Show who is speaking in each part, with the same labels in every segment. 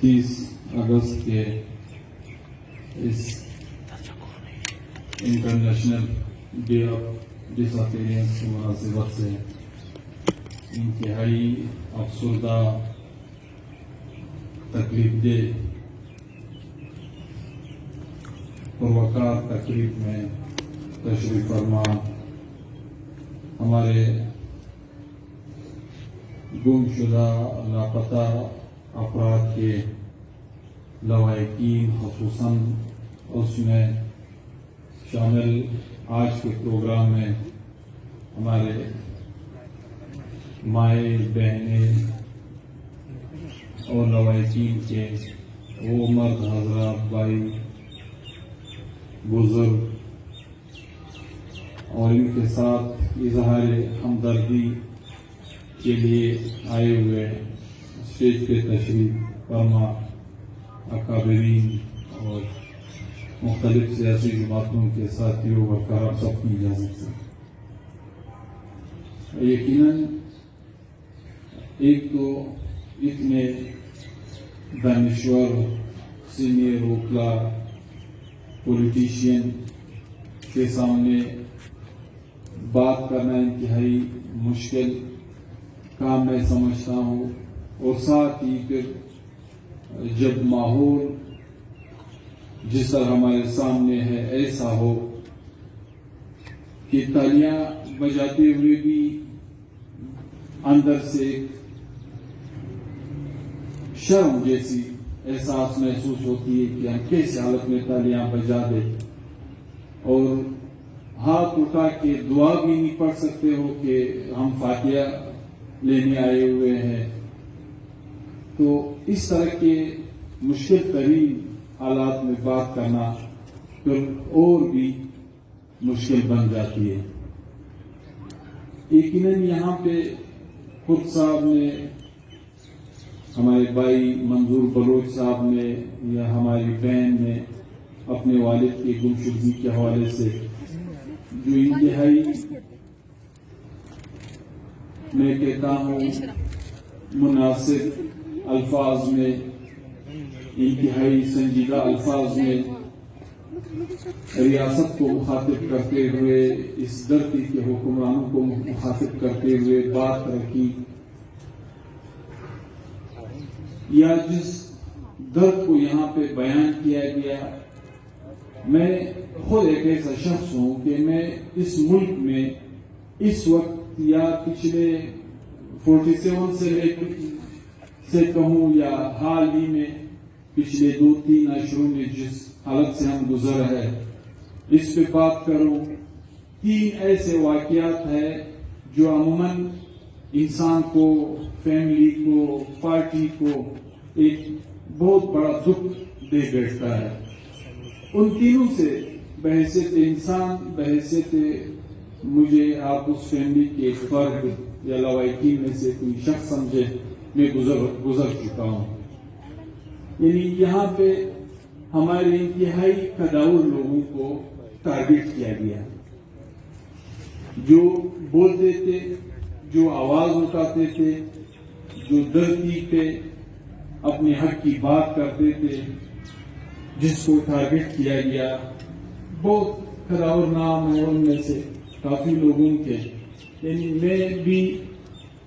Speaker 1: 30 اگست کے اس international day of disappearance کی مناسبت سے انتہائی افسردہ تکلیف دہ پروقار تقریب میں تشریف فرما ہمارے گم شدہ لاپتہ افراد کے لواحقین خصوصاً اس میں شامل آج کے پروگرام میں ہمارے مائیں بہنیں اور لواحقین کے وہ مرد حضرات بھائی بزرگ اور ان کے ساتھ اظہار ہمدردی کے لیے آئے ہوئے اسٹیج پہ تشریف فرما اکابرین اور مختلف سیاسی جماعتوں کے ساتھیوں برقرار سب کی اجازت سے یقیناً ایک تو اتنے دانشور سینئر وکلا پولیٹیشین کے سامنے بات کرنا انتہائی مشکل کام میں سمجھتا ہوں اور ساتھ ہی پھر جب ماحول جس طرح ہمارے سامنے ہے ایسا ہو کہ تالیاں بجاتے ہوئے بھی اندر سے شرم جیسی احساس محسوس ہوتی ہے کہ ہم کیسے حالت میں تالیاں بجا دیں اور ہاتھ اٹھا کے دعا بھی نہیں پڑھ سکتے ہو کہ ہم فاتحہ لینے آئے ہوئے ہیں. تو اس طرح کے مشکل ترین حالات میں بات کرنا پھر اور بھی مشکل بن جاتی ہے. یقیناً یہاں پہ خود صاحب نے ہمارے بھائی منظور بلوچ صاحب نے یا ہماری بہن نے اپنے والد کی گمشدگی کے حوالے سے جو انتہائی میں کہتا ہوں مناسب الفاظ میں انتہائی سنجیدہ الفاظ میں ریاست کو مخاطب کرتے ہوئے اس دھرتی کے حکمرانوں کو مخاطب کرتے ہوئے بات رکھی یا جس درد کو یہاں پہ بیان کیا گیا. میں خود ایک ایسا شخص ہوں کہ میں اس ملک میں اس وقت یا پچھلے 47 سے کہوں یا حال ہی میں پچھلے 2-3 عشروں میں جس حالت سے ہم گزر ہے اس پہ بات کروں. 3 ایسے واقعات ہیں جو عموماً انسان کو، فیملی کو، پارٹی کو ایک بہت بڑا دکھ دے بیٹھتا ہے. ان تینوں سے بحیثیت انسان، بحیثیت مجھے آپ اس فیملی کے ایک فرد یا لواحقین میں سے کوئی شخص سمجھے میں گزر چکا ہوں. یعنی یہاں پہ ہمارے انتہائی قداور لوگوں کو ٹارگٹ کیا گیا، جو بولتے تھے، جو آواز اٹھاتے تھے، جو دھرتی پہ اپنے حق کی بات کرتے تھے، جس کو ٹارگٹ کیا گیا. بہت قداور نام ہے ان میں سے کافی لوگوں کے. یعنی میں بھی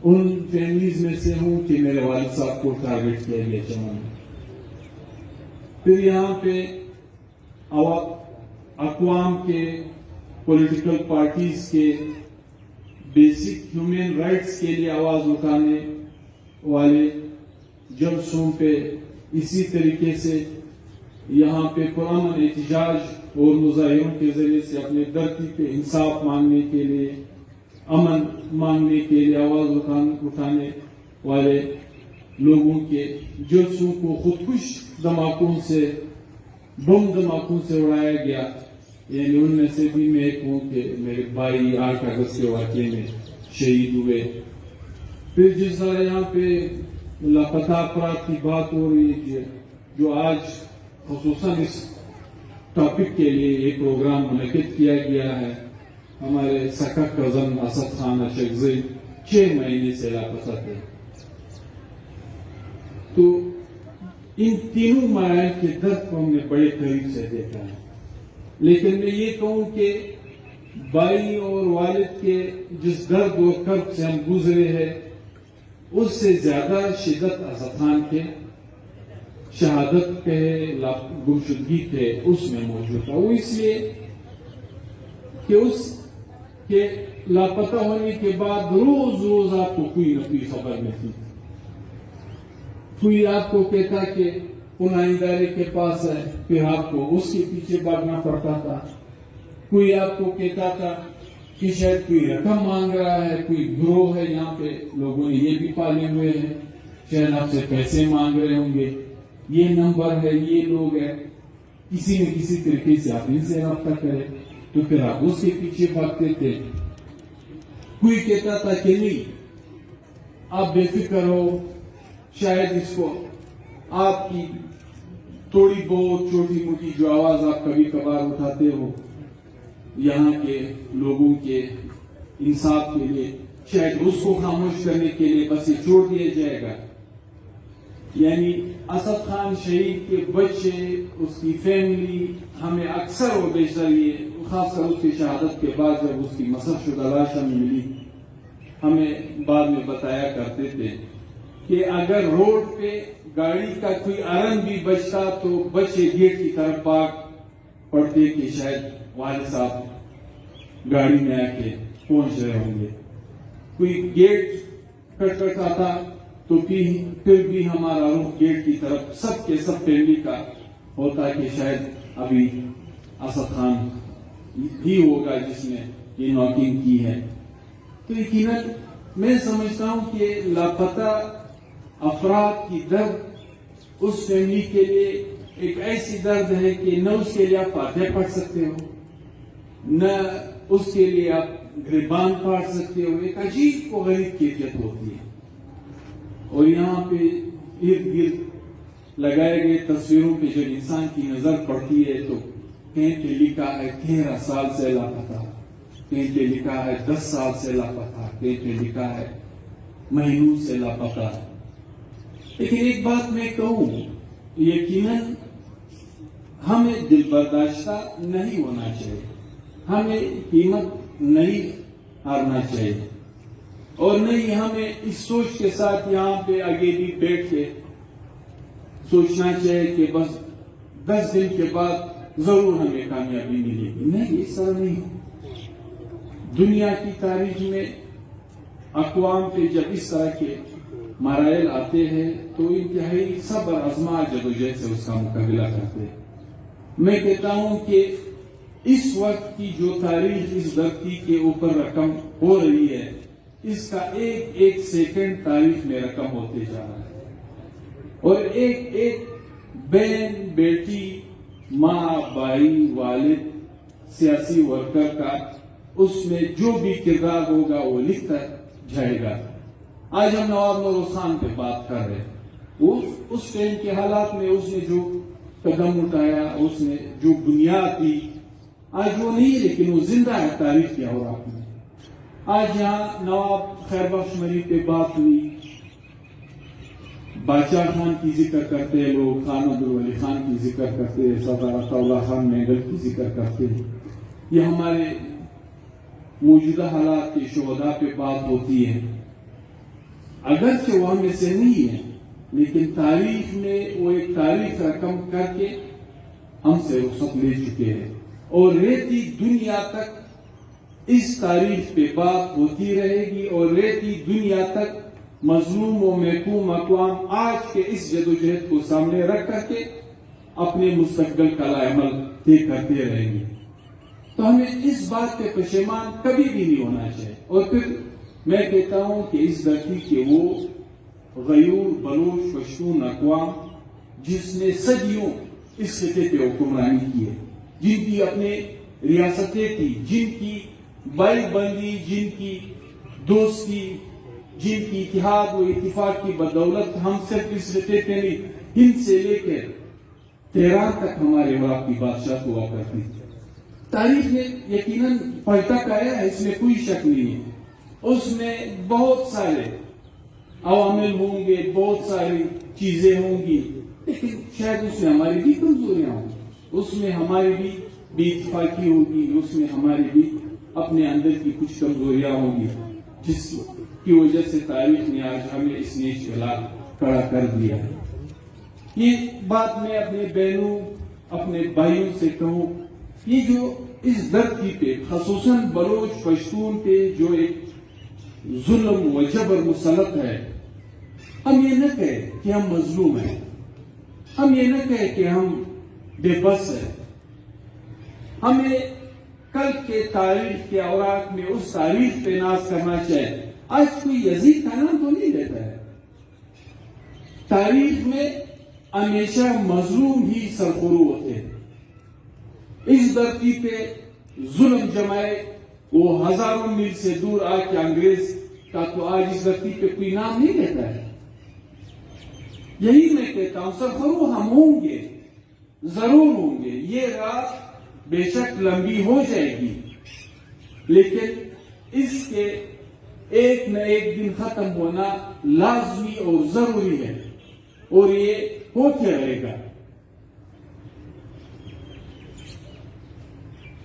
Speaker 1: ان فیملیز میں سے ہوں کہ میرے والد صاحب کو ٹارگٹ کیا گیا زمانے. پھر یہاں پہ اقوام کے، پولیٹیکل پارٹیز کے بیسک ہیومن رائٹس کے لیے آواز اٹھانے والے جلسوں پہ اسی طریقے سے یہاں پہ قرآن احتجاج اور مظاہروں کے ذریعے سے اپنے دھرتی پہ انصاف مانگنے کے لیے، امن مانگنے کے لیے آواز اٹھانے والے لوگوں کے جلسوں کو خودکش دھماکوں سے، بم دھماکوں سے اڑایا گیا. یعنی ان میں سے بھی میں ایک ہوں کہ میرے بھائی 8 اگست کے واقعے میں شہید ہوئے. پھر جس طرح یہاں پہ لاپتہ افراد کی بات ہو رہی ہے، جو آج خصوصاً اس ٹاپک کے لیے ایک پروگرام منعقد کیا گیا ہے. ہمارے سکا کزن اسد خان اشکزئی 6 مہینے سے لاپتہ تھے. تو ان تینوں مراحل کے درد کو ہم نے بڑے قریب سے دیکھا ہے. لیکن میں یہ کہوں کہ بھائی اور والد کے جس درد اور کرب سے ہم گزرے ہیں اس سے زیادہ شدت اسد خان کے شہادت پہ گمشدگی پہ اس میں موجود تھا. وہ اس لیے کہ اس کے لاپتہ ہونے کے بعد روز روز آپ کو کوئی نہ کوئی خبر ملتی تھی. کوئی آپ کو کہتا کہ پناہ ادارے کے پاس ہے، پھر آپ کو اس کے پیچھے بھاگنا پڑتا تھا. کوئی آپ کو کہتا تھا کہ شاید کوئی رقم مانگ رہا ہے، کوئی گروہ ہے یہاں پہ لوگوں نے یہ بھی پالے ہوئے ہیں، شاید آپ سے پیسے مانگ رہے ہوں گے، یہ نمبر ہے، یہ لوگ ہیں، کسی نہ کسی طریقے سے آپ ان سے رابطہ کریں. تو پھر آپ اس کے پیچھے بھاگتے تھے. کوئی کہتا تھا کہ نہیں آپ بے فکر ہو، شاید اس کو آپ کی تھوڑی بہت چھوٹی موٹی جو آواز آپ کبھی کبھار اٹھاتے ہو یہاں کے لوگوں کے انصاف کے لیے، شاید اس کو خاموش کرنے کے لیے بس یہ چھوڑ دیا جائے گا. یعنی اسد خان شہید کے بچے، اس کی فیملی ہمیں اکثر و بیشتر یہ خاص کر اس کی شہادت کے بعد جب اس کی مسح شدہ لاش ہمیں ملی، ہمیں بعد میں بتایا کرتے تھے کہ اگر روڈ پہ گاڑی کا کوئی ارن بھی بچتا تو بچے گیٹ کی طرف بھاگ پڑتے کہ شاید والد صاحب گاڑی میں آ کے پہنچ رہے ہوں گے. کوئی گیٹ کھٹکھٹاتا تھا تو پھر بھی ہمارا رخ گیٹ کی طرف سب کے سب فیملی کا ہوتا کہ شاید ابھی اسد خان ہی ہوگا جس نے یہ ناکنگ کی ہے. تو یقیناً میں سمجھتا ہوں کہ لاپتہ افراد کی درد اس فیملی کے لیے ایک ایسی درد ہے کہ نہ اس کے لیے آپ فاتحہ پڑھ سکتے ہو، نہ اس کے لیے آپ گریبان پڑھ سکتے ہو. ایک عجیب و غریب کیفیت ہوتی ہے. اور یہاں پہ ارد گرد لگائے گئے تصویروں پہ جب انسان کی نظر پڑتی ہے تو کہیں پہ لکھا ہے 13 سال سے لاپتہ، کہیں پہ لکھا ہے 10 سال سے لاپتہ، کہیں پہ لکھا ہے مہینوں سے لاپتہ. لیکن ایک بات میں کہوں، یقیناً ہمیں دل برداشتہ نہیں ہونا چاہیے، ہمیں قیمت نہیں ہارنا چاہیے، اور نہیں ہمیں اس سوچ کے ساتھ یہاں پہ آگے بھی بیٹھ کے سوچنا چاہیے کہ بس 10 دن کے بعد ضرور ہمیں کامیابی ملے گی. نہیں، اس طرح نہیں. دنیا کی تاریخ میں اقوام پہ جب اس طرح کے مراحل آتے ہیں تو انتہائی صبر آزما جدوجہد سے اس کا مقابلہ کرتے ہیں. میں کہتا ہوں کہ اس وقت کی جو تاریخ اس دھرتی کے اوپر رقم ہو رہی ہے، اس کا ایک ایک سیکنڈ تاریخ میں رقم ہوتے جا رہا ہے. اور ایک ایک بہن، بیٹی، ماں، بھائی، والد، سیاسی ورکر کا اس میں جو بھی کردار ہوگا وہ لکھتا جائے گا. آج ہم نواب نور خان پہ بات کر رہے ہیں. اس ٹائم کے حالات میں اس نے جو قدم اٹھایا، اس نے جو بنیاد دی، آج وہ نہیں لیکن وہ زندہ ہے تاریخ کے اوراق میں. آج یہاں نواب خیر بخش مری پہ بات ہوئی، بادشاہ خان کی ذکر کرتے ہیں لوگ، خان عبدالولی خان کی ذکر کرتے ہیں، سردار عطا اللہ خان میگل کی ذکر کرتے ہیں. یہ ہمارے موجودہ حالات کے شہداء پہ بات ہوتی ہے. اگرچہ وہ ہم میں سے نہیں ہے لیکن تاریخ میں وہ ایک تاریخ رقم کر کے ہم سے رخصت لے چکے ہیں، اور رہتی دنیا تک اس تاریخ پہ بات ہوتی رہے گی، اور رہتی دنیا تک مظلوم و محکوم اقوام آج کے اس جدوجہد کو سامنے رکھ کر کے اپنے مستقبل کا عمل طے کرتے رہیں گے. تو ہمیں اس بات پہ پشیمان کبھی بھی نہیں ہونا چاہیے. اور پھر میں کہتا ہوں کہ اس دھرتی کے وہ غیور، بلوچ، پشتون اقوام جس نے صدیوں اس خطے پہ حکمرانی کی ہے، جن کی اپنے ریاستیں تھی، جن کی بائی بندی، جن کی دوستی، جن کی اتحاد و اتفاق کی بدولت ہم صرف اس خطے پہ نہیں، ہند سے لے کر تیران تک ہمارے باپ کی بادشاہ ہوا کرتی تھی. تاریخ نے یقیناً پلٹا کرایا ہے، اس میں کوئی شک نہیں ہے. اس میں بہت سارے عوامل ہوں گے، بہت ساری چیزیں ہوں گی، لیکن شاید اس میں ہماری بھی کمزوریاں ہوں، اس میں ہماری بھی بے اتفاقی ہوگی، اس میں ہماری بھی اپنے اندر کی کچھ کمزوریاں ہوں گی، جس کی وجہ سے تاریخ نے آج ہمیں اس نیچ پہ کھڑا کر دیا ہے۔ یہ بات میں اپنے بہنوں، اپنے بھائیوں سے کہوں، یہ جو اس دھرتی پہ خصوصاً بلوچ پشتون پہ جو ایک ظلم و جبر مسلط ہے، ہم یہ نہ کہیں کہ ہم مظلوم ہیں، ہم یہ نہ کہیں کہ ہم بے بس ہیں۔ ہمیں کل کے تاریخ کے اوراق میں اس تاریخ پہ ناز کرنا چاہیے۔ آج کوئی یزید کا نام تو نہیں لیتا ہے، تاریخ میں ہمیشہ مظلوم ہی سرخرو ہوتے ہیں۔ اس دھرتی پہ ظلم جمائے وہ ہزاروں میل سے دور آ کے انگریز کا تو آج اس دھرتی پہ کوئی نام نہیں لیتا ہے۔ یہی میں کہتا ہوں، سرخرو ہم ہوں گے، ضرور ہوں گے، یہ رات بے شک لمبی ہو جائے گی، لیکن اس کے ایک نہ ایک دن ختم ہونا لازمی اور ضروری ہے، اور یہ ہوتے رہے گا۔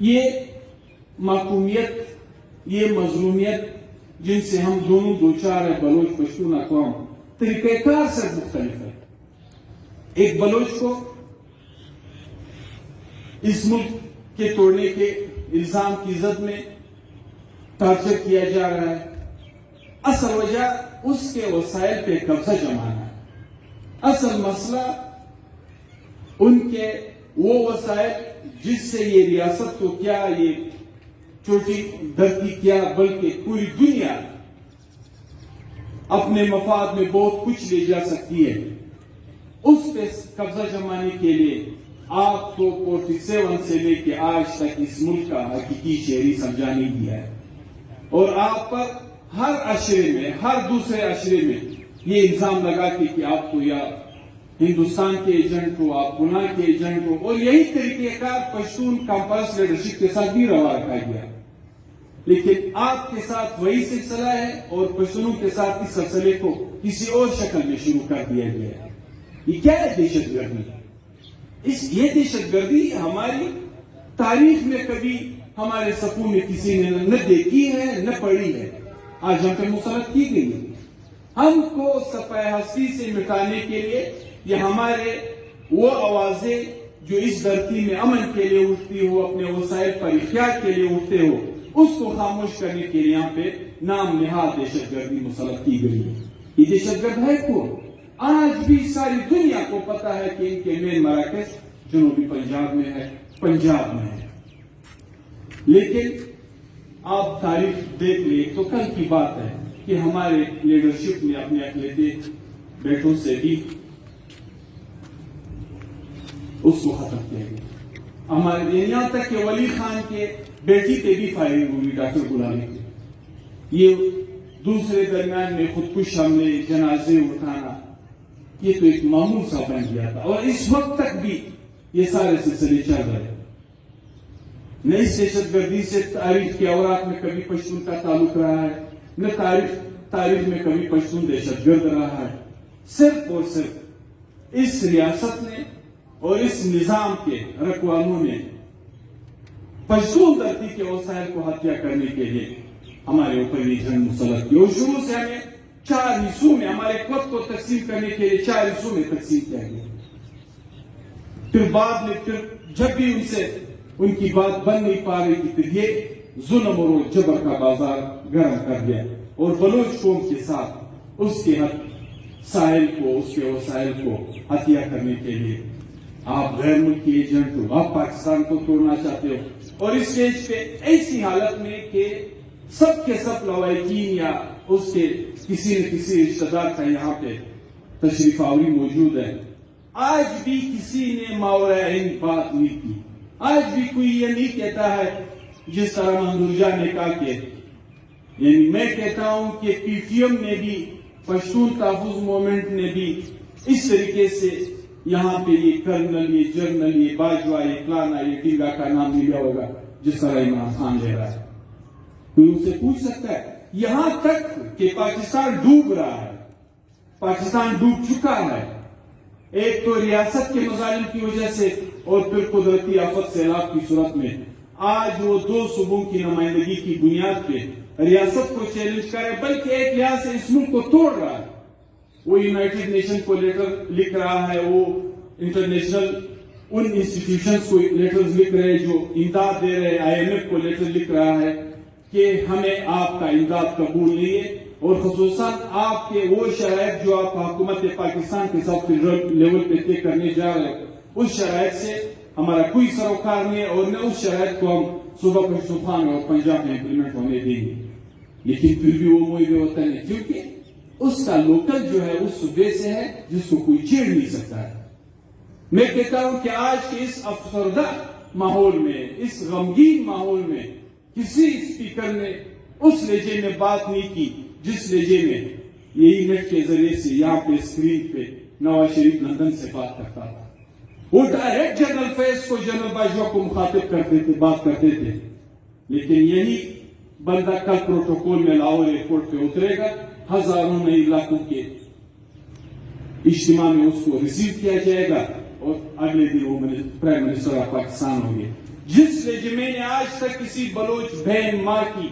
Speaker 1: یہ محکومیت، یہ مظلومیت جن سے ہم دونوں دوچار ہے، بلوچ پشتون اقوام، طریقہ کار سے مختلف ہے۔ ایک بلوچ کو اس ملک کے توڑنے کے الزام کی زد میں ٹارچر کیا جا رہا ہے، اصل وجہ اس کے وسائل پہ قبضہ جمانا ہے۔ اصل مسئلہ ان کے وہ وسائل جس سے یہ ریاست تو کیا، یہ چھوٹی دھرتی کیا، بلکہ پوری دنیا اپنے مفاد میں بہت کچھ لے جا سکتی ہے، اس پہ قبضہ جمانے کے لیے آپ کو 47 سے لے کے آج تک اس ملک کا حقیقی شہری سمجھا نہیں دیا ہے، اور آپ پر ہر عشرے میں، ہر دوسرے عشرے میں یہ الزام لگا کہ آپ کو یا ہندوستان کے ایجنٹ ہو، آپ گناہ کے ایجنٹ ہو، اور یہی طریقہ کار پشتون کمپلس لیڈرشپ کے ساتھ بھی روا رکھا گیا، لیکن آپ کے ساتھ وہی سلسلہ ہے، اور پشتونوں کے ساتھ اس سلسلے کو کسی اور شکل میں شروع کر دیا گیا ہے۔ یہ کیا ہے؟ دہشت گردی۔ یہ دہشت گردی ہماری تاریخ میں کبھی ہمارے صفوں میں کسی نے نہ دیکھی ہے، نہ پڑھی ہے، آج ہم پر مسلط کی گئی ہے۔ ہم کو صفحہ ہستی سے مٹانے کے لیے یہ ہمارے وہ آوازیں جو اس دھرتی میں امن کے لیے اٹھتی ہو، اپنے وسائل پر اختیار کے لیے اٹھتے ہو، اس کو خاموش کرنے کے لیے یہاں پہ نام نہاد دہشت گردی مسلط کی گئی ہے۔ یہ دہشت گرد ہے کون؟ آج بھی ساری دنیا کو پتا ہے کہ ان کے مین مراکز جنوبی پنجاب میں ہے، پنجاب میں ہے، لیکن آپ تاریخ دیکھ لیں تو کل کی بات ہے کہ ہمارے لیڈرشپ نے اپنے اقلیتی بیٹوں سے بھی اس کو ختم کیا گیا۔ ہمارے یہاں تک کہ ولی خان کے بیٹی پہ بھی فائرنگ ہوئی ڈاکٹر گلابی کی۔ یہ دوسرے درمیان میں خودکش حملے، جنازے اٹھانا، یہ تو ایک معمول سا بن گیا تھا، اور اس وقت تک بھی یہ سارے سلسلے چل رہے۔ نہ اس دہشت گردی سے تاریخ کے اوراق میں کبھی پشتون کا تعلق رہا ہے، نہ تاریخ میں کبھی پشتون دہشت گرد رہا ہے۔ صرف اور صرف اس ریاست نے اور اس نظام کے رکوانوں نے پشتون دھرتی کے وسائل کو ہتھیا کرنے کے لیے ہمارے اوپر یہ جنگ مسلط کی، اور شروع سے ہمیں 4 حصوں میں، ہمارے قوت کو تقسیم کرنے کے لیے 4 حصوں میں تقسیم کیا گیا۔ پھر بعد میں جب بھی ان کی بات بن نہیں پا رہی تھی، پھر یہ ظلم اور جبر کا بازار گرم کر دیا، اور بلوچ قوم کے ساتھ اس کے ساحل کو، اس کے وسائل کو ہتھیا کرنے کے لیے آپ غیر ملکی ایجنٹ ہو، آپ پاکستان کو توڑنا چاہتے ہو، اور اس اسٹیج پہ ایسی حالت میں کہ سب کے سب لوائقین یا اس کے کسی نہ کسی رشتہ دار کا یہاں پہ تشریف آوری موجود ہے۔ آج بھی کسی نے ماورائن بات نہیں کی، آج بھی کوئی یہ نہیں کہتا ہے جس طرح منظور جان نے کہا کہ، یعنی میں کہتا ہوں کہ پی ٹی ایم نے بھی، پشتون تحفظ موومنٹ نے بھی اس طریقے سے یہاں پہ یہ کرنل، یہ جرنل، یہ باجوہ، یہ فلانا، یہ ٹیگا کا نام لیا ہوگا جس طرح عمران خان لے رہا ہے۔ کوئی ان سے پوچھ سکتا ہے؟ یہاں تک کہ پاکستان ڈوب رہا ہے، پاکستان ڈوب چکا ہے، ایک تو ریاست کے مظالم کی وجہ سے اور پھر قدرتی آفت سیلاب کی صورت میں آج وہ دو صوبوں کی نمائندگی کی بنیاد پہ ریاست کو چیلنج کرے، بلکہ ایک لحاظ سے اس ملک کو توڑ رہا ہے. وہ یونائٹڈ نیشن کو لیٹر لکھ رہا ہے، وہ انٹرنیشنل ان انسٹیٹیوشنز کو لیٹرز لکھ رہے جو امداد دے رہے، IMF کو لیٹر لکھ رہا ہے کہ ہمیں آپ کا امداد قبول نہیں ہے، اور خصوصاً آپ کے وہ شرائط جو آپ حکومت پاکستان کے ساتھ فیڈرل لیول پہ طے کرنے جا رہے ہیں، اس شرائط سے ہمارا کوئی سروکار نہیں ہے، اور نہ اس شرائط کو ہم صوبہ پختونخوا میں اور پنجاب میں امپلیمنٹ ہونے دیں گے. لیکن پھر بھی وہ محب وطن ہے، کیونکہ اس کا لوکل جو ہے اس صوبے سے ہے جس کو کوئی چھیڑ نہیں سکتا ہے. میں کہتا ہوں کہ آج کے اس افسردہ ماحول میں، اس غمگین ماحول میں کسی اسپیکر نے اس لہجے میں بات نہیں کی جس لہجے میں یہی نیٹ کے ذریعے سے یہاں پہ اسکرین پہ نواز شریف لندن سے بات کرتا تھا. وہ ڈائریکٹ جنرل فیض کو، جنرل باجوہ کو مخاطب کرتے تھے، بات کرتے تھے. لیکن یہی بندہ کل پروٹوکول میں لاہور ایئرپورٹ پہ اترے گا، ہزاروں نئے علاقوں کے اجتماع میں اس کو ریسیو کیا جائے گا، اور اگلے دن وہ پرائم منسٹر آف پاکستان ہوں گے. جس لہجے میں نے آج تک کسی بلوچ بہن ماں کی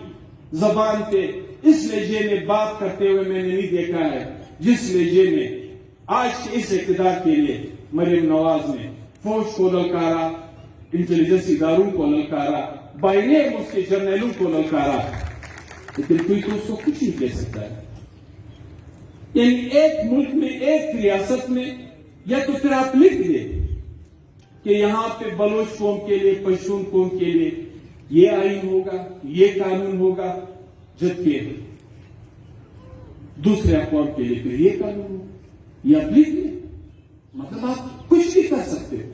Speaker 1: زبان پہ اس لہجے میں بات کرتے ہوئے میں نے نہیں دیکھا ہے، جس لہجے میں آج کے اس اقتدار کے لیے مریم نواز نے فوج کو للکارا، انٹیلیجنس اداروں کو للکارا، بائنیم اس کے جرنیلوں کو للکارا. لیکن کوئی تو اس کو کچھ نہیں کہہ سکتا ہے. یعنی ایک ملک میں، ایک ریاست میں، یا تو پھر آپ لکھ دیں کہ یہاں پہ بلوچ قوم کے لیے، پشتون قوم کے لیے یہ آئین ہوگا، یہ قانون ہوگا، جبکہ دوسرے اقوام کے لیے پھر یہ قانون ہوگا. یہ آپ لکھ دیں، مطلب آپ کچھ بھی کر سکتے ہو.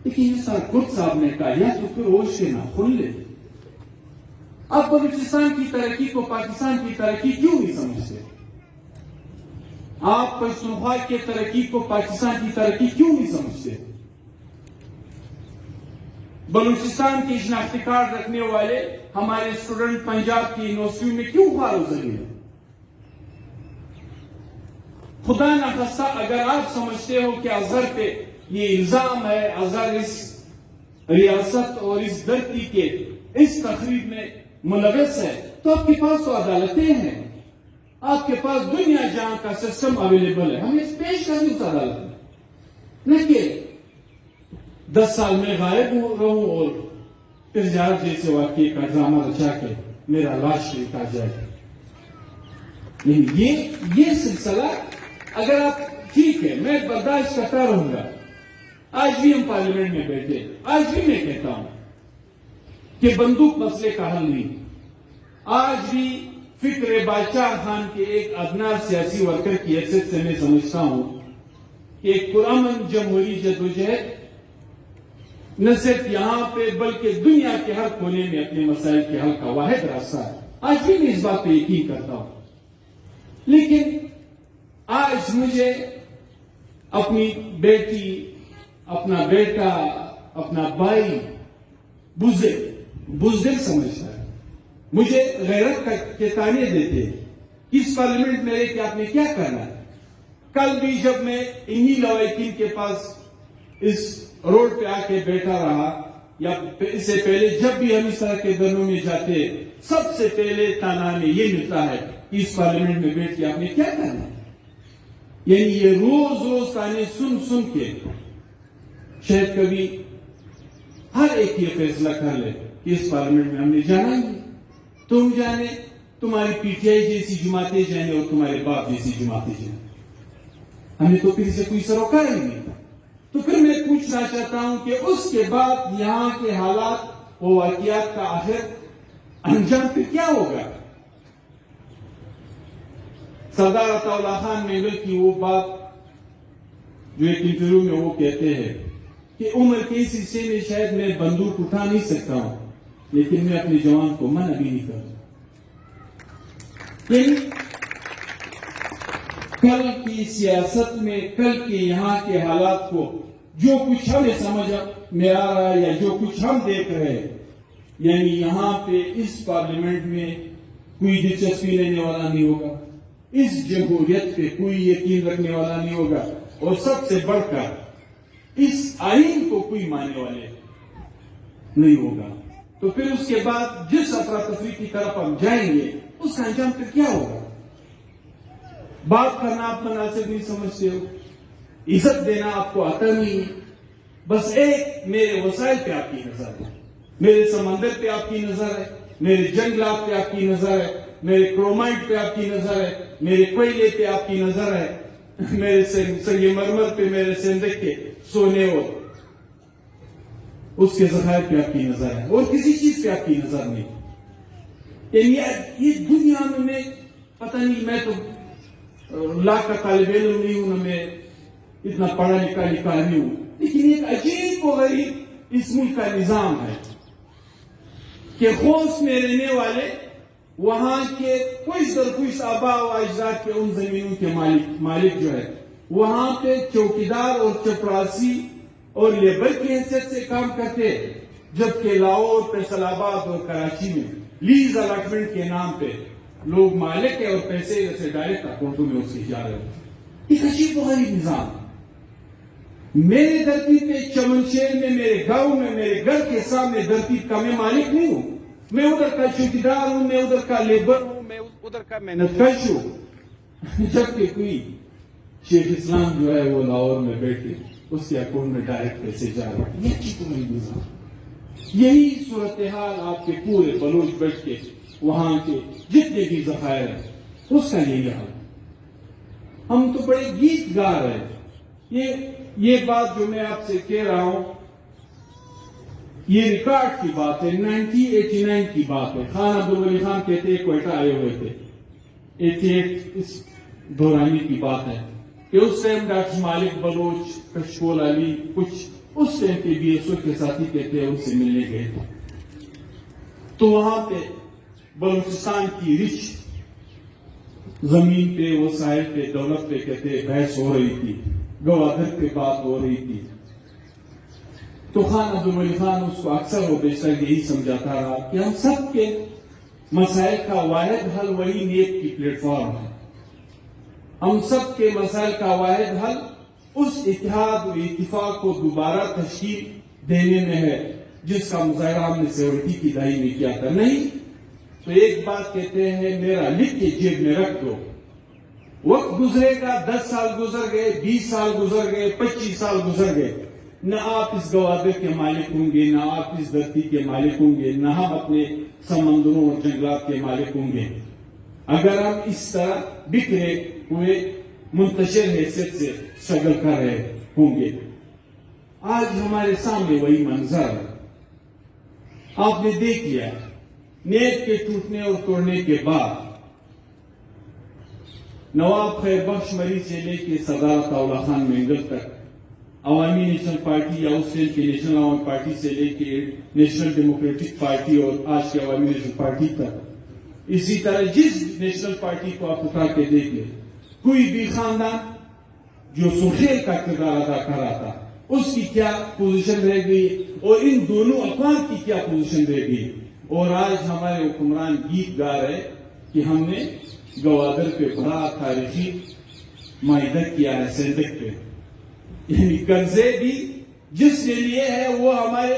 Speaker 1: لیکن جس طرح کرد صاحب نے کہا، یا تو پھر ہوش کے ناخن لے. آپ بلوچستان کی ترقی کو پاکستان کی ترقی کیوں نہیں سمجھتے؟ آپ پشتونخوا کے ترقی کو پاکستان کی ترقی کیوں نہیں سمجھتے؟ بلوچستان کی شناختی کارڈ رکھنے والے ہمارے اسٹوڈنٹ پنجاب کی یونیورسٹیوں میں کیوں خواروزنی ہے؟ خدا نخواستہ اگر آپ سمجھتے ہو کہ اظہر پہ یہ الزام ہے، اظہر اس ریاست اور اس دھرتی کے اس تقریب میں ملوث ہے، تو آپ کے پاس تو عدالتیں ہیں، آپ کے پاس دنیا جہاں کا سسٹم اویلیبل ہے. ہمیں پیش کریں اس عدالت میں، نہ کہ 10 سال میں غائب رہوں اور پھر زیارت جیسے واقعے کا ڈرامہ رچا کے میرا لاش لکھا جائے. لیکن یہ سلسلہ اگر آپ ٹھیک ہے، میں برداشت کرتا رہوں گا. آج بھی ہم پارلیمنٹ میں بیٹھے، آج بھی میں کہتا ہوں کہ بندوق مسئلے کا حل نہیں. آج بھی فکر بادشاہ خان کے ایک ادنا سیاسی ورکر کی حیثیت سے میں سمجھتا ہوں کہ ایک پرامن جمہوری جدوجہد نہ صرف یہاں پہ بلکہ دنیا کے ہر کونے میں اپنے مسائل کے حل کا واحد راستہ ہے. آج بھی میں اس بات پہ یقین کرتا ہوں. لیکن آج مجھے اپنی بیٹی، اپنا بیٹا، اپنا بھائی بزدل سمجھتا ہے. مجھے غیرت کے تانے دیتے اس پارلیمنٹ میں رہ کے آپ نے کیا کرنا ہے. کل بھی جب میں انہی لوائقین کے پاس اس روڈ پہ آ کے بیٹھا رہا، یا اس سے پہلے جب بھی ہم اس طرح کے دنوں میں جاتے، سب سے پہلے تانا ہمیں یہ ملتا ہے کہ اس پارلیمنٹ میں بیٹھ کے آپ نے کیا کرنا ہے. یعنی یہ روز روز تانے سن سن کے شاید کبھی ہر ایک یہ فیصلہ کر لے کہ اس پارلیمنٹ میں ہم نے جانا ہی. تم جانے، تمہاری PTI جیسی جماعتیں جانے، اور تمہارے باپ جیسی جماعتیں جانے. ہمیں تو پھر سے کوئی سروکار ہی نہیں. تو پھر میں پوچھنا چاہتا ہوں کہ اس کے بعد یہاں کے حالات و واقعات کا آخر انجام پہ کیا ہوگا؟ سردار عطا اللہ خان مینگل کی وہ بات جو ایک انٹرویو میں وہ کہتے ہیں کہ عمر کے اس حصے میں شاید میں بندوق اٹھا نہیں سکتا ہوں، لیکن میں اپنے جوان کو منع بھی نہیں کرتا. کل کی سیاست میں، کل کے یہاں کے حالات کو جو کچھ ہمیں سمجھ میں آ رہا ہے یا جو کچھ ہم دیکھ رہے ہیں، یعنی یہاں پہ اس پارلیمنٹ میں کوئی دلچسپی لینے والا نہیں ہوگا، اس جمہوریت پہ کوئی یقین رکھنے والا نہیں ہوگا. اور سب سے بڑھ کر اس آئین کو کوئی ماننے والے نہیں ہوگا، تو پھر اس کے بعد جس افراتفری کی طرف ہم جائیں گے اس کا انجام پھر کیا ہوگا؟ بات کرنا آپ مناسب نہیں سمجھتے ہو، عزت دینا آپ کو آتا نہیں ہے، بس ایک میرے وسائل پہ آپ کی نظر ہے، میرے سمندر پہ آپ کی نظر ہے، میرے جنگلات پہ آپ کی نظر ہے، میرے کرومائٹ پہ آپ کی نظر ہے، میرے کوئلے پہ آپ کی نظر ہے، میرے سنگ مرمر پہ، میرے زندگی کے سونے اور اس کے ذخائر پہ آپ کی نظر ہے، اور کسی چیز پہ آپ کی نظر نہیں۔ یعنی یہ دنیا میں پتہ نہیں، میں تو لا کا طالب علم نہیں ہوں، نہ میں اتنا پڑھا لکھا نہیں ہوں، لیکن ایک عجیب و غریب اس ملک کا نظام ہے کہ خوص میں رہنے والے وہاں کے کچھ در کچھ آبا و اجداد کے ان زمینوں کے مالک جو ہے، وہاں پہ چوکیدار اور چپراسی اور لیبر کی حیثیت سے کام کرتے، جبکہ لاہور، فیصل آباد اور کراچی میں لیز الاٹمنٹ کے نام پہ لوگ مالک ہے اور پیسے جیسے ڈائریکٹ اکاؤنٹوں میں اس کی جا رہے ہیں۔ ایک عجیب و غریب نظام۔ میرے دھرتی پہ چمن شیر میں، میرے گاؤں میں، میرے گھر کے سامنے دھرتی کا میں مالک نہیں ہوں، میں ادھر کا چوکیدار ہوں، میں ادھر کا لیبر ہوں، میں ادھر کا محنت کش ہوں، جبکہ کوئی شیخ اسلام جو ہے وہ لاہور میں بیٹھے اس کے اکاؤنٹ میں ڈائریکٹ پیسے جا رہے ہیں۔ یہ عجیب و غریب نظام۔ یہی صورتحال آپ کے پورے بلوچ بیٹھ کے وہاں کے جتنے بھی ذخائر ہیں اس کا یہی حال۔ ہم تو بڑے گیت گا رہے ہیں۔ یہ بات جو میں آپ سے کہہ رہا ہوں یہ ریکارڈ کی بات ہے، 1989 کی بات ہے۔ خان عبدالولی خان کہتے ہیں کوئٹہ آئے ہوئے تھے، 88 اس دورانی کی بات ہے کہ اس ٹائم ڈاکٹر مالک بلوچ، کشکول علی، کچھ اس ٹائم کے بی ایس او کے ساتھی کہتے ہیں ان سے ملنے گئے تھے، تو وہاں پہ بلوچستان کی رچ زمین پہ، وسائل پہ، دولت پہ کہتے بحث ہو رہی تھی، گوادر پہ بات ہو رہی تھی، تو خان عبدالولی خان اس کو اکثر و بیشتر یہی سمجھاتا رہا کہ ہم سب کے مسائل کا واحد حل وہی نیب کی پلیٹ فارم ہے، ہم سب کے مسائل کا واحد حل اس اتحاد و اتفاق کو دوبارہ تشکیل دینے میں ہے جس کا مظاہرہ ہم نے 70 کی دہائی میں کیا تھا۔ نہیں تو ایک بات کہتے ہیں، میرا لکھ کے جیب میں رکھ دو، وقت گزرے گا، 10 سال گزر گئے، 20 سال گزر گئے، 25 سال گزر گئے، نہ آپ اس گوادر کے مالک ہوں گے، نہ آپ اس دھرتی کے مالک ہوں گے، نہ ہم اپنے سمندروں اور جنگلات کے مالک ہوں گے، اگر ہم اس طرح بکھرے ہوئے منتشر حیثیت سے شغل کر رہے ہوں گے۔ آج ہمارے سامنے وہی منظر ہے، آپ نے دیکھ لیا، نیب کے ٹوٹنے اور توڑنے کے بعد نواب خیر بخش مری سے لے کے سردار عطاءاللہ خان مینگل تک، عوامی نیشنل پارٹی یا اس ٹائم کی نیشنل عوامی پارٹی سے لے کے نیشنل ڈیموکریٹک پارٹی اور آج کی عوامی نیشنل پارٹی تک، اسی طرح جس نیشنل پارٹی کو آپ اٹھا کے دیکھ لیں، کوئی بھی خاندان جو سخیل کا کردار ادا کر رہا تھا اس کی کیا پوزیشن رہ گئی اور ان دونوں اقوام کی کیا پوزیشن رہ گئی، اور آج ہمارے حکمران گیت گا رہے کہ ہم نے گوادر پہ بڑا تاریخی معاہدہ کیا ہے، سینڈک پہ، یعنی قرضے بھی جس کے لیے ہے وہ ہمارے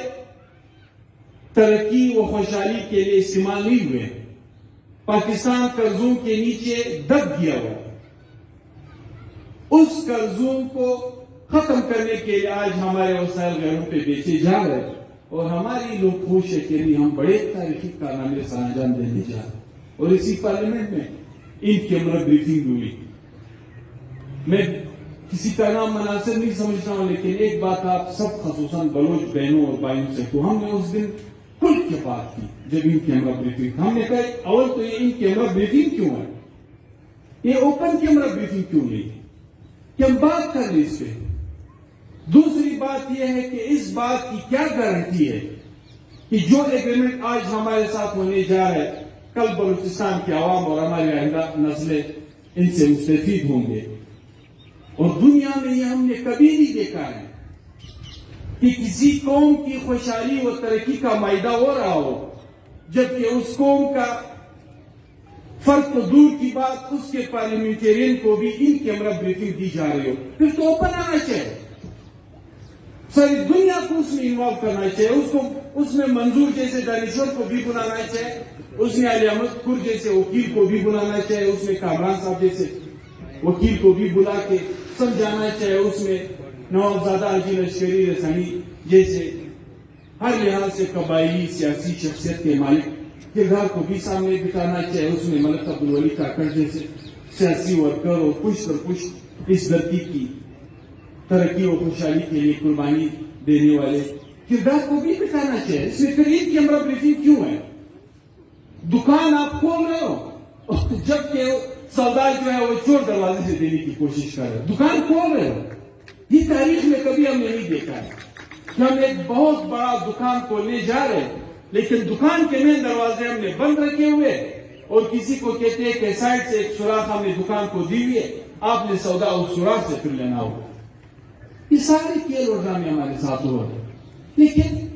Speaker 1: ترقی و خوشحالی کے لیے استعمال نہیں ہوئے، پاکستان قرضوں کے نیچے دب گیا ہوا، اس قرضوں کو ختم کرنے کے لیے آج ہمارے وسائل غیروں پہ بیچے جا رہے ہیں، اور ہماری لوگ خوش ہے کہ ہم بڑے تاریخی کارنامے سر انجام دینے جا رہے ہیں، اور اسی پارلیمنٹ میں ان کیمرہ بریفنگ ہوئی۔ میں کسی کا نام مناسب نہیں سمجھتا ہوں، لیکن ایک بات آپ سب خصوصاً بلوچ بہنوں اور بھائیوں سے تو ہم نے اس دن کل کے بات کی جب ان کیمرہ بریفنگ، ہم نے کہا اول تو یہ ان کیمرہ بریفنگ کیوں ہے، یہ اوپن کیمرہ بریفنگ کیوں نہیں کہ ہم بات کر لیں اس پہ۔ دوسری بات یہ ہے کہ اس بات کی کیا گارنٹی ہے کہ جو ایگریمنٹ آج ہمارے ساتھ ہونے جا رہا ہے کل بلوچستان کے عوام اور ہماری آئندہ نسلیں ان سے مستفید ہوں گے، اور دنیا میں یہ ہم نے کبھی نہیں دیکھا ہے کہ کسی قوم کی خوشحالی و ترقی کا معاہدہ ہو رہا ہو جبکہ اس قوم کا فرق تو دور کی بات، اس کے پارلیمنٹیرین کو بھی ان کیمرہ بریفنگ دی جا رہی ہو، پھر تو اوپن آنا چاہیے، ساری دنیا کو اس میں انوالو کرنا چاہیے، اس میں منظور جیسے دانشور کو بھی بلانا چاہیے، اس میں علی احمد پور جیسے وکیل کو بھی بلانا چاہیے، اس میں کامران صاحب جیسے وکیل کو بھی بلا کے سمجھانا چاہیے، اس میں نوابزادہ حاجی لشکری رسانی جیسے ہر لحاظ سے قبائلی سیاسی شخصیت کے مالک کردار کو بھی سامنے بتانا چاہیے، اس میں ملک عبدالولی کاکڑ جیسے سیاسی ورکر اور پشت پر پشت اس دھرتی کی ترقی و خوشحالی کے لیے قربانی دینے والے کردار کو بھی بتانا چاہیے۔ اس میں پھر ایک کیمرہ بریفنگ کیوں ہے؟ دکان آپ کھول رہے ہو جبکہ سودا جو ہے وہ چور دروازے سے دینے کی کوشش کر رہے ہو، دکان کھول رہے ہو، یہ تاریخ میں کبھی ہم نے نہیں دیکھا ہے کہ ہم ایک بہت بڑا دکان کھولنے جا رہے ہیں لیکن دکان کے مین دروازے ہم نے بند رکھے ہوئے اور کسی کو کہتے ہیں کہ سائڈ سے ایک سوراخ ہم نے دکان کو دی ہوئی ہے، آپ نے سودا اس سوراخ سے پھر لینا ہوگا۔ یہ سارے کھیل اور ڈرامے ہمارے ساتھ ہو رہے ہیں، لیکن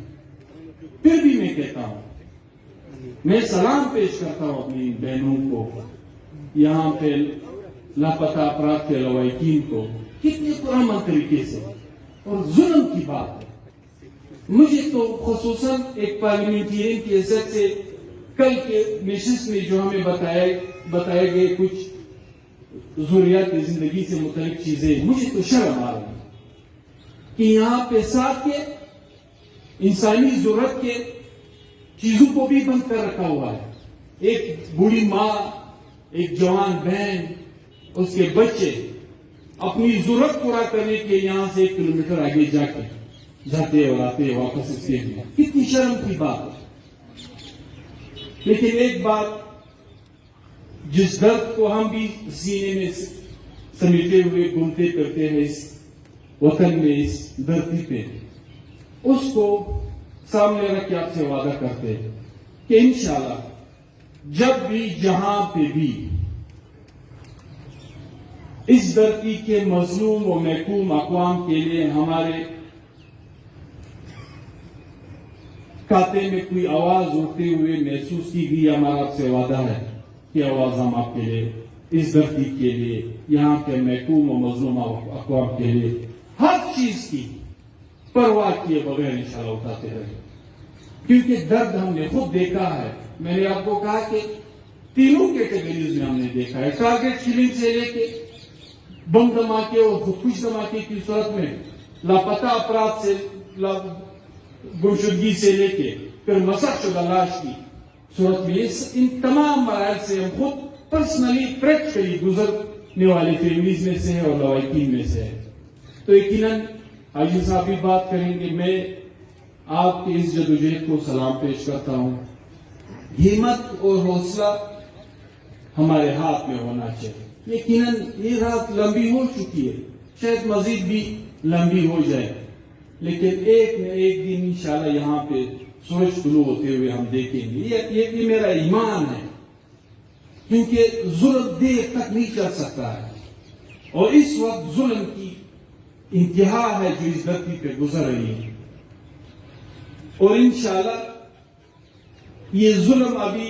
Speaker 1: پھر بھی میں کہتا ہوں، میں سلام پیش کرتا ہوں اپنی بہنوں کو، یہاں پہ لاپتہ افراد کے لواحقین کو، کتنے پرامن طریقے سے، اور ظلم کی بات ہے۔ مجھے تو خصوصاً ایک پارلیمنٹیرین کی عزت سے کل کے نشست میں جو ہمیں بتائے گئے کچھ ضروریات زندگی سے متعلق چیزیں، مجھے تو شرم آ رہی ہے کہ یہاں پہ ساتھ کے انسانی ضرورت کے چیزوں کو بھی بند کر رکھا ہوا ہے۔ ایک بوڑھی ماں، ایک جوان بہن، اس کے بچے اپنی ضرورت پورا کرنے کے یہاں سے 1 کلومیٹر آگے جا کے جاتے اور آتے واپس اس کے لیے، کتنی شرم کی بات ہے۔ لیکن ایک بات، جس درد کو ہم بھی سینے میں سمیٹے ہوئے گھومتے پھرتے ہیں اس وطن میں، اس دھرتی پہ، اس کو سامنے رکھ کے آپ سے وعدہ کرتے ہیں کہ انشاءاللہ جب بھی جہاں پہ بھی اس دھرتی کے مظلوم و محکوم اقوام کے لیے ہمارے کھاتے میں کوئی آواز اٹھتے ہوئے محسوس کی گئی، ہمارا آپ سے وعدہ ہے کہ آواز ہم آپ کے لیے، اس دھرتی کے لیے، یہاں کے محکوم و مظلوم اقوام کے لیے ہر چیز کی پرواہ کیے بغیر انشاءاللہ اٹھاتے رہے، کیونکہ درد ہم نے خود دیکھا ہے۔ میں نے آپ کو کہا کہ تینوں کیٹیگریز میں ہم نے دیکھا ہے، ٹارگٹ کلنگ سے لے کے بم دھماکے اور خودکش دھماکے کی صورت میں، لاپتہ افراد سے گمشدگی سے لے کے پھر مسخ شدہ لاش کی صورت میں، ان تمام مراحل سے ہم خود پرسنلی پریکٹیکلی گزرنے والے فیملیز میں سے ہیں اور لواحقین میں سے ہیں۔ تو یقیناً حاجی صاحب بھی بات کریں گے، میں آپ کی اس جدوجہد کو سلام پیش کرتا ہوں۔ ہمت اور حوصلہ ہمارے ہاتھ میں ہونا چاہیے۔ یقیناً یہ رات لمبی ہو چکی ہے، شاید مزید بھی لمبی ہو جائے، لیکن ایک نہ ایک دن انشاءاللہ یہاں پہ سورج طلوع ہوتے ہوئے ہم دیکھیں گے۔ یہ میرا ایمان ہے، کیونکہ ظلم دیر تک نہیں چل سکتا ہے، اور اس وقت ظلم کی انتہا ہے جو اس دھرتی پہ گزر رہی ہے، اور انشاءاللہ یہ ظلم ابھی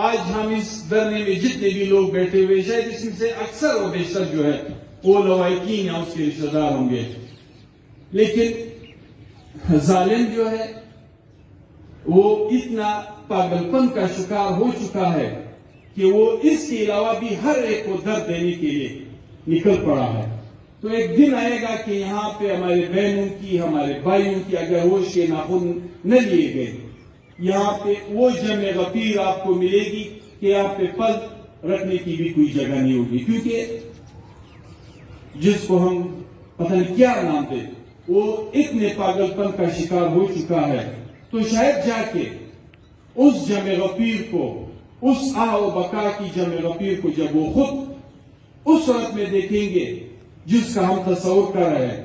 Speaker 1: آج ہم اس دھرنے میں جتنے بھی لوگ بیٹھے ہوئے، شاید اس میں سے اکثر و بیشتر جو ہے وہ لواحقین یا اس کے رشتہ دار ہوں گے، لیکن ظالم جو ہے وہ اتنا پاگل پن کا شکار ہو چکا ہے کہ وہ اس کے علاوہ بھی ہر ایک کو درد دینے کے لیے نکل پڑا ہے۔ تو ایک دن آئے گا کہ یہاں پہ ہمارے بہنوں کی، ہمارے بھائیوں کی اگر ہوش کے ناخن نہ لیے گئے، یہاں پہ وہ جمع غفیر آپ کو ملے گی کہ یہاں پہ پل رکھنے کی بھی کوئی جگہ نہیں ہوگی، کیونکہ جس کو ہم پتہ نہیں کیا نام دے، وہ اتنے پاگل پن کا شکار ہو چکا ہے۔ تو شاید جا کے اس جمع غفیر کو، اس آہ و بقا کی جمع غفیر کو جب وہ خود اس صورت میں دیکھیں گے جس کا ہم تصور کر رہے ہیں،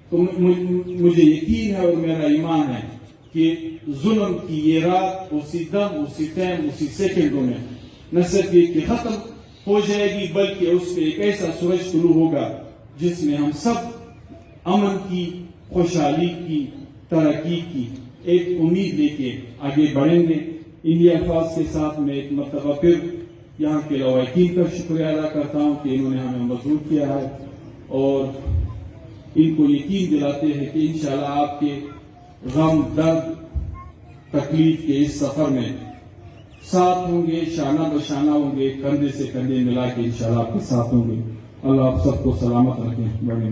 Speaker 1: تو مجھے یقین ہے اور میرا ایمان ہے کہ ظلم کی یہ رات اسی دم، اسی ٹائم، اسی سیکنڈوں میں نہ صرف یہ کہ ختم ہو جائے گی، بلکہ اس پہ ایک ایسا سورج طلوع ہوگا جس میں ہم سب امن کی، خوشحالی کی، ترقی کی ایک امید لے کے آگے بڑھیں گے۔ انہی الفاظ کے ساتھ میں ایک مرتبہ پھر یہاں کے لواحقین کا شکریہ ادا کرتا ہوں کہ انہوں نے ہمیں مضبوط کیا ہے، اور ان کو یقین دلاتے ہیں کہ انشاءاللہ آپ کے غم، درد، تکلیف کے اس سفر میں ساتھ ہوں گے، شانہ بشانہ ہوں گے، کندھے سے کندھے ملا کے انشاءاللہ آپ کے ساتھ ہوں گے۔ اللہ آپ سب کو سلامت رکھیں۔ بڑی